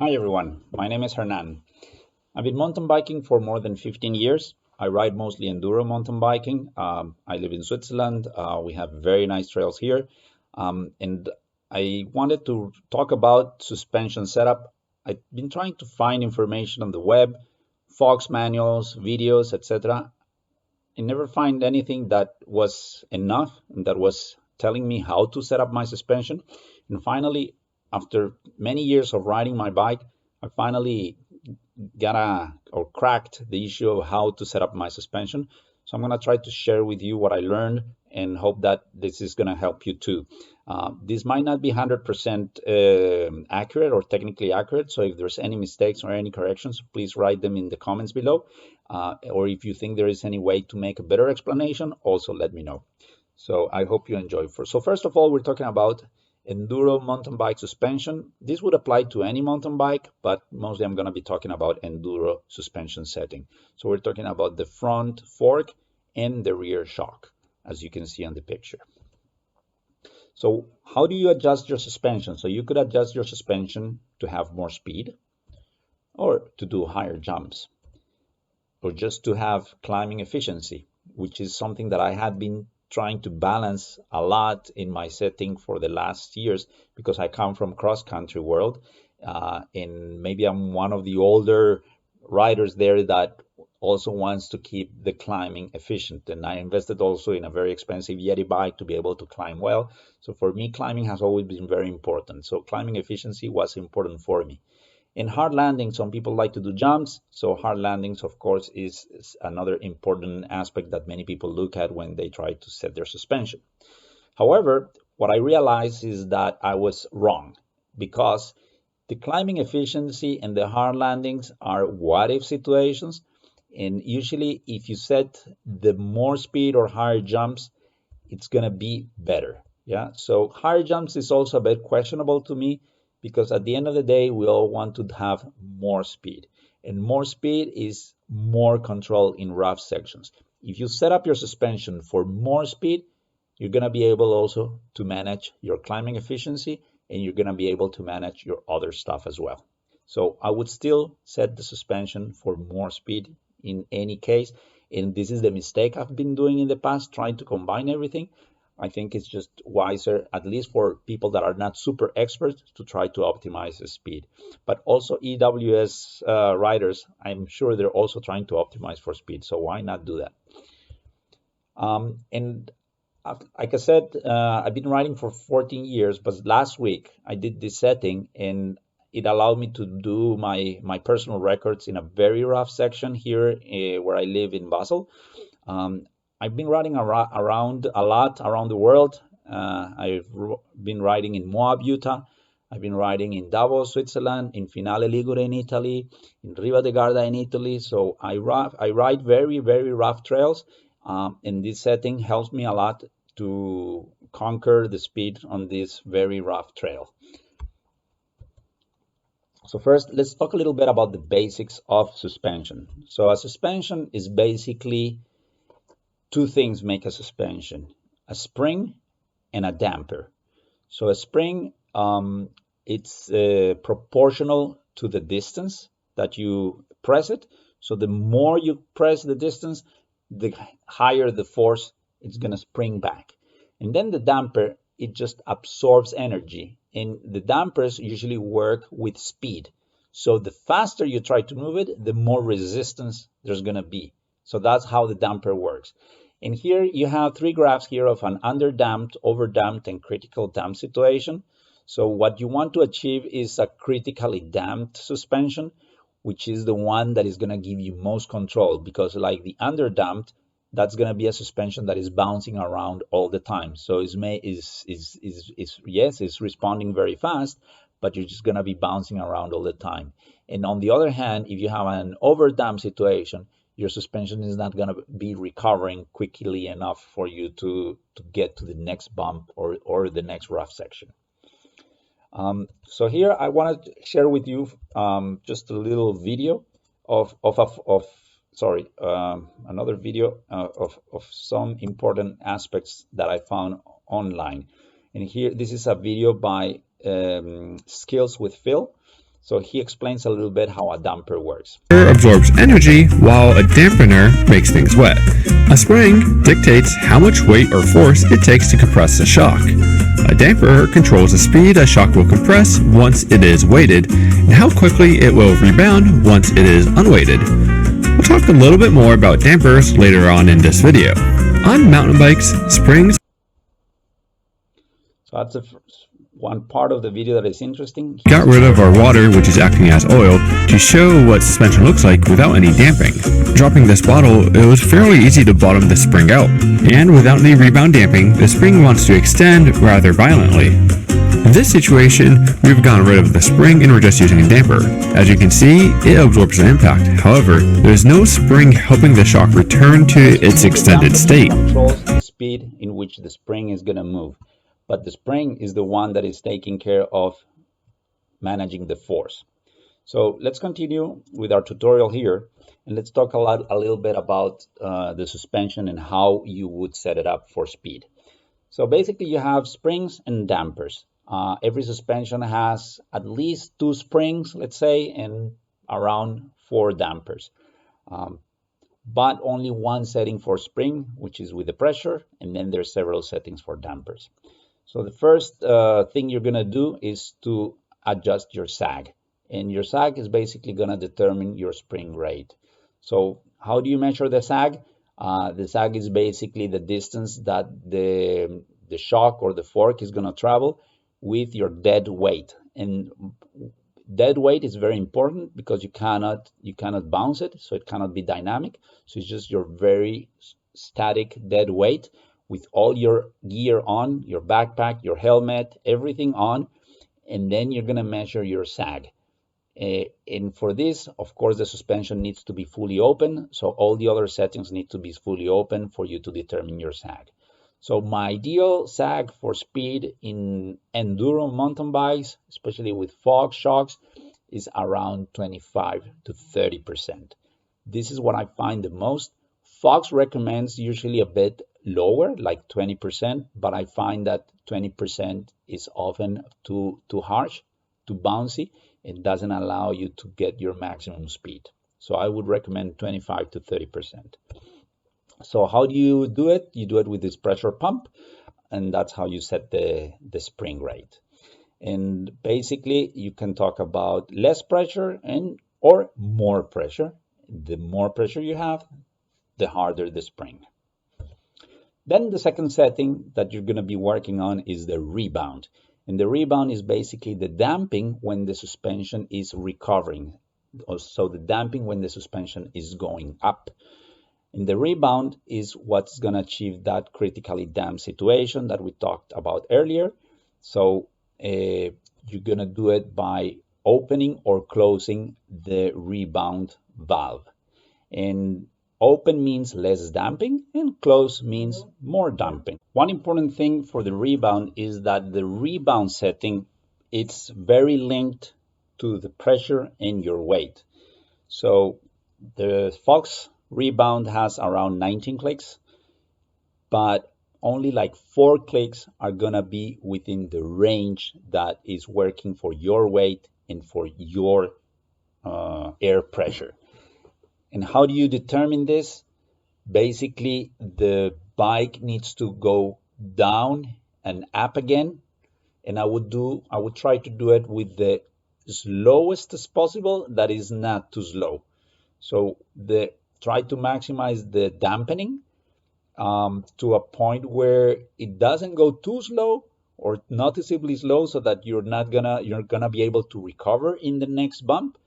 Hi everyone, my name is Hernan. I've been mountain biking for more than 15 years. I ride mostly enduro mountain biking. I live in Switzerland. We have very nice trails here. And I wanted to talk about suspension setup. I've been trying to find information on the web, Fox manuals, videos, etc. I never find anything that was enough and that was telling me how to set up my suspension. And finally, after many years of riding my bike, I finally cracked the issue of how to set up my suspension. So I'm going to try to share with you what I learned and hope that this is going to help you too. This might not be 100% accurate or technically accurate. So if there's any mistakes or any corrections, please write them in the comments below. Or if you think there is any way to make a better explanation, also let me know. So I hope you enjoy. So first of all, we're talking about enduro mountain bike suspension. This would apply to any mountain bike, but mostly I'm going to be talking about enduro suspension setting. So we're talking about the front fork and the rear shock, as you can see on the picture. So how do you adjust your suspension? So you could adjust your suspension to have more speed, or to do higher jumps, or just to have climbing efficiency, which is something that I had been trying to balance a lot in my setting for the last years, because I come from cross-country world, and maybe I'm one of the older riders there that also wants to keep the climbing efficient. And I invested also in a very expensive Yeti bike to be able to climb well. So for me, climbing has always been very important. So climbing efficiency was important for me. In hard landings, some people like to do jumps. So hard landings, of course, is another important aspect that many people look at when they try to set their suspension. However, what I realized is that I was wrong, because the climbing efficiency and the hard landings are what-if situations. And usually, if you set the more speed or higher jumps, it's going to be better. Yeah. So higher jumps is also a bit questionable to me, because at the end of the day, we all want to have more speed, and more speed is more control in rough sections. If you set up your suspension for more speed, you're going to be able also to manage your climbing efficiency, and you're going to be able to manage your other stuff as well. So I would still set the suspension for more speed in any case. And this is the mistake I've been doing in the past, trying to combine everything. I think it's just wiser, at least for people that are not super experts, to try to optimize the speed. But also EWS riders, I'm sure they're also trying to optimize for speed. So why not do that? And like I said, I've been riding for 14 years, but last week I did this setting, and it allowed me to do my personal records in a very rough section here where I live in Basel. I've been riding around a lot around the world. I've been riding in Moab, Utah. I've been riding in Davos, Switzerland, in Finale Ligure in Italy, in Riva de Garda in Italy. So I ride very, very rough trails. And this setting helps me a lot to conquer the speed on this very rough trail. So first, let's talk a little bit about the basics of suspension. So a suspension is basically two things make a suspension: a spring and a damper. So a spring, it's proportional to the distance that you press it. So the more you press the distance, the higher the force it's going to spring back. And then the damper, it just absorbs energy. And the dampers usually work with speed. So the faster you try to move it, the more resistance there's going to be. So that's how the damper works. And here you have three graphs here of an underdamped, overdamped, and critical damped situation. So what you want to achieve is a critically damped suspension, which is the one that is going to give you most control, because like the underdamped, that's going to be a suspension that is bouncing around all the time. So it's responding very fast, but you're just going to be bouncing around all the time. And on the other hand, if you have an overdamped situation, your suspension is not going to be recovering quickly enough for you to get to the next bump or the next rough section. So here I wanted to share with you just a little video another video of some important aspects that I found online. And here, this is a video by Skills with Phil. So he explains a little bit how a damper works. Absorbs energy while a dampener makes things wet. A spring dictates how much weight or force it takes to compress a shock. A damper controls the speed a shock will compress once it is weighted and how quickly it will rebound once it is unweighted. We'll talk a little bit more about dampers later on in this video. On mountain bikes, springs. So that's one part of the video that is interesting. Got rid of our water, which is acting as oil, to show what suspension looks like without any damping. Dropping this bottle, it was fairly easy to bottom the spring out. And without any rebound damping, the spring wants to extend rather violently. In this situation, we've gotten rid of the spring and we're just using a damper. As you can see, it absorbs the impact. However, there's no spring helping the shock return to its extended state. Controls the speed in which the spring is going to move. But the spring is the one that is taking care of managing the force. So let's continue with our tutorial here, and let's talk a little bit about the suspension and how you would set it up for speed. So basically you have springs and dampers. Every suspension has at least 2 springs, let's say, and around 4 dampers. But only one setting for spring, which is with the pressure, and then there's several settings for dampers. So the first thing you're going to do is to adjust your sag. And your sag is basically going to determine your spring rate. So how do you measure the sag? The sag is basically the distance that the shock or the fork is going to travel with your dead weight. And dead weight is very important because you cannot bounce it, so it cannot be dynamic. So it's just your very static dead weight, with all your gear on, your backpack, your helmet, everything on, and then you're going to measure your sag. And for this, of course, the suspension needs to be fully open, so all the other settings need to be fully open for you to determine your sag. So my ideal sag for speed in enduro mountain bikes, especially with fog shocks, is around 25 to 30%. This is what I find the most. Fox recommends usually a bit lower, like 20%, but I find that 20% is often too harsh, too bouncy. It doesn't allow you to get your maximum speed. So I would recommend 25 to 30%. So how do you do it? You do it with this pressure pump, and that's how you set the spring rate. And basically you can talk about less pressure or more pressure. The more pressure you have, the harder the spring. Then the second setting that you're going to be working on is the rebound. And the rebound is basically the damping when the suspension is recovering. So the damping when the suspension is going up. And the rebound is what's going to achieve that critically damped situation that we talked about earlier. So you're going to do it by opening or closing the rebound valve. And open means less damping and close means more damping. One important thing for the rebound is that the rebound setting, it's very linked to the pressure and your weight. So the Fox rebound has around 19 clicks, but only like 4 clicks are gonna be within the range that is working for your weight and for your air pressure. And how do you determine this? Basically, the bike needs to go down and up again. And I would try to do it with the slowest as possible that is not too slow. So try to maximize the dampening to a point where it doesn't go too slow or noticeably slow, so that you're gonna be able to recover in the next bump.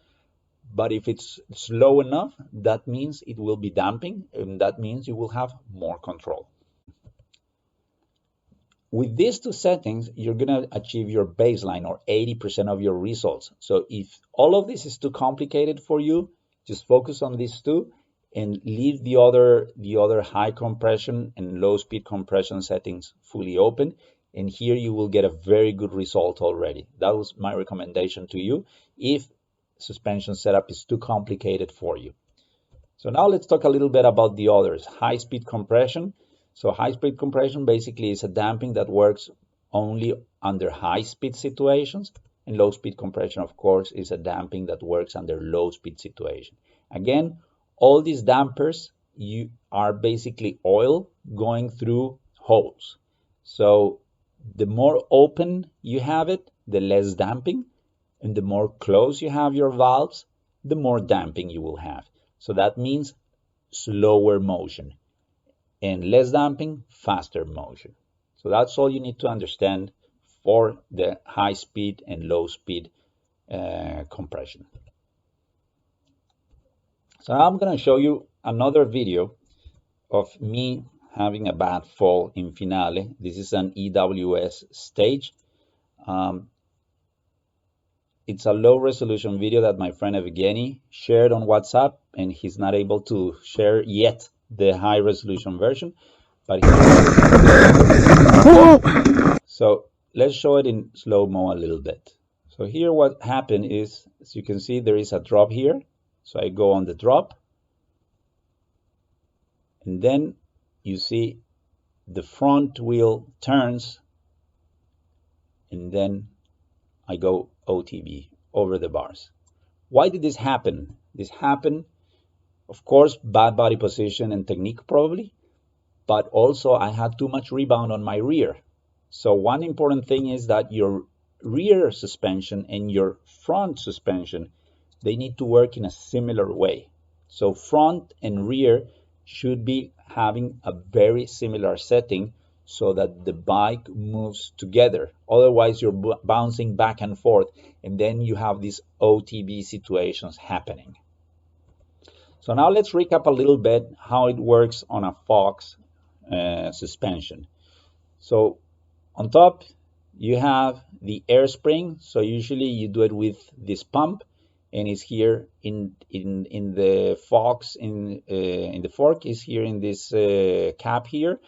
But if it's slow enough, that means it will be damping, and that means you will have more control. With these 2 settings, you're going to achieve your baseline or 80% of your results. So if all of this is too complicated for you, just focus on these 2 and leave the other high compression and low speed compression settings fully open. And here you will get a very good result already. That was my recommendation to you if suspension setup is too complicated for you. So now let's talk a little bit about the others. High speed compression. So high speed compression basically is a damping that works only under high speed situations. And low speed compression, of course, is a damping that works under low speed situation. Again, all these dampers are basically oil going through holes. So the more open you have it, the less damping, and the more close you have your valves, the more damping you will have. So that means slower motion, and less damping, faster motion. So that's all you need to understand for the high speed and low speed compression. So I'm going to show you another video of me having a bad fall in finale. This is an EWS stage. It's a low resolution video that my friend Evgeny shared on WhatsApp, and he's not able to share yet the high resolution version, but so let's show it in slow-mo a little bit. So here what happened is, as you can see, there is a drop here. So I go on the drop, and then you see the front wheel turns, and then I go OTB over the bars. Why did this happen? This happened, of course, bad body position and technique probably, but also I had too much rebound on my rear. So one important thing is that your rear suspension and your front suspension, they need to work in a similar way. So front and rear should be having a very similar setting so that the bike moves together. Otherwise, you're bouncing back and forth, and then you have these OTB situations happening. So now let's recap a little bit how it works on a Fox suspension. So on top, you have the air spring. So usually you do it with this pump, and it's here in the Fox, in the fork is here in this cap here.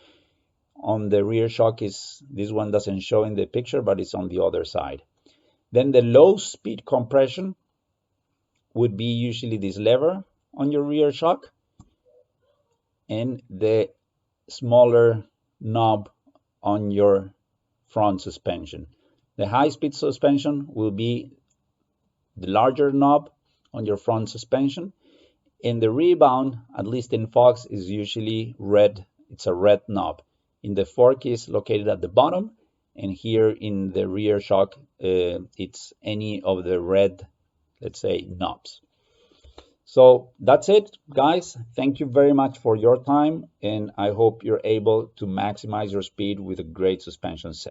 On the rear shock is, this one doesn't show in the picture, but it's on the other side. Then the low speed compression would be usually this lever on your rear shock, and the smaller knob on your front suspension. The high speed suspension will be the larger knob on your front suspension, and the rebound, at least in Fox, is usually red. It's a red knob. In the fork is located at the bottom, and here in the rear shock, it's any of the red, let's say, knobs. So that's it, guys. Thank you very much for your time, and I hope you're able to maximize your speed with a great suspension set.